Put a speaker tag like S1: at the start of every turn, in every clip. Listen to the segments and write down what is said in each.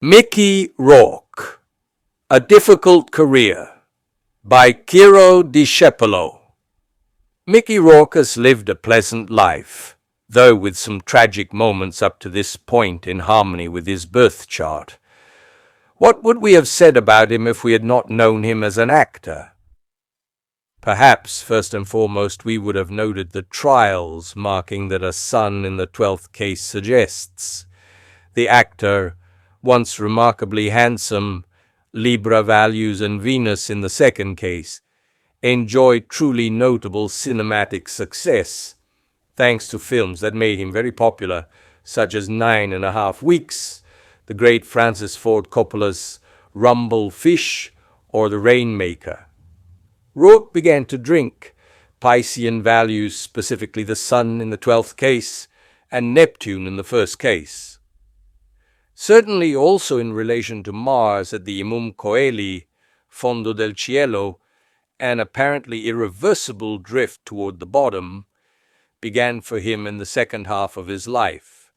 S1: Mickey Rourke, A Difficult Career by Ciro Discepolo. Mickey Rourke has lived a pleasant life, though with some tragic moments up to this point in harmony with his birth chart. What would we have said about him if we had not known him as an actor? Perhaps, first and foremost, we would have noted the trials marking that a son in the 12th case suggests. The actor, once remarkably handsome, Libra values and Venus in the second case, enjoyed truly notable cinematic success, thanks to films that made him very popular, such as 9.5 Weeks, the great Francis Ford Coppola's Rumble Fish, or The Rainmaker. Rourke began to drink, Piscean values, specifically the Sun in the 12th case, and Neptune in the first case. Certainly also in relation to Mars at the Imum Coeli, Fondo del Cielo, an apparently irreversible drift toward the bottom, began for him in the second half of his life.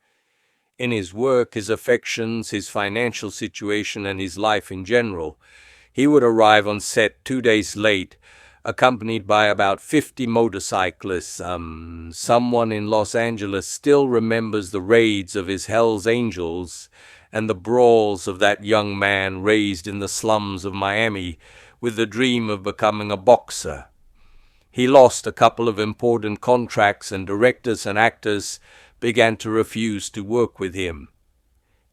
S1: In his work, his affections, his financial situation, and his life in general, he would arrive on set 2 days late, accompanied by about 50 motorcyclists. Someone in Los Angeles still remembers the raids of his Hells Angels and the brawls of that young man raised in the slums of Miami with the dream of becoming a boxer. He lost a couple of important contracts, and directors and actors began to refuse to work with him.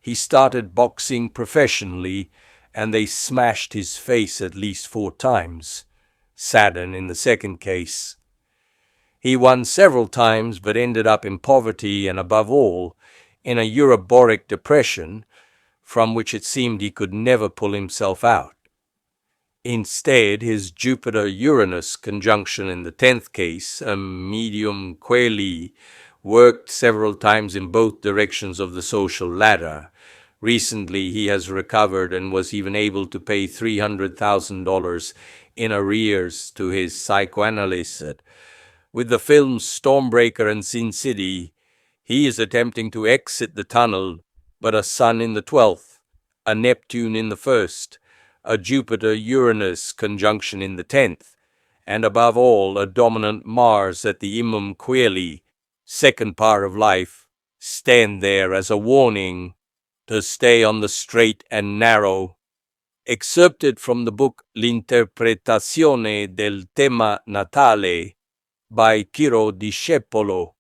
S1: He started boxing professionally, and they smashed his face at least 4 times. Saturn in the second case. He won several times, but ended up in poverty and, above all, in a Euroboric depression from which it seemed he could never pull himself out. Instead, his Jupiter-Uranus conjunction in the 10th case, a medium coeli, worked several times in both directions of the social ladder. Recently, he has recovered and was even able to pay $300,000 in arrears to his psychoanalyst. With the films Stormbreaker and Sin City, he is attempting to exit the tunnel, but a Sun in the 12th, a Neptune in the 1st, a Jupiter-Uranus conjunction in the 10th, and above all a dominant Mars at the Imum Coeli, second part of life, stand there as a warning to stay on the straight and narrow. Excerpted from the book L'interpretazione del tema natale by Ciro Discepolo.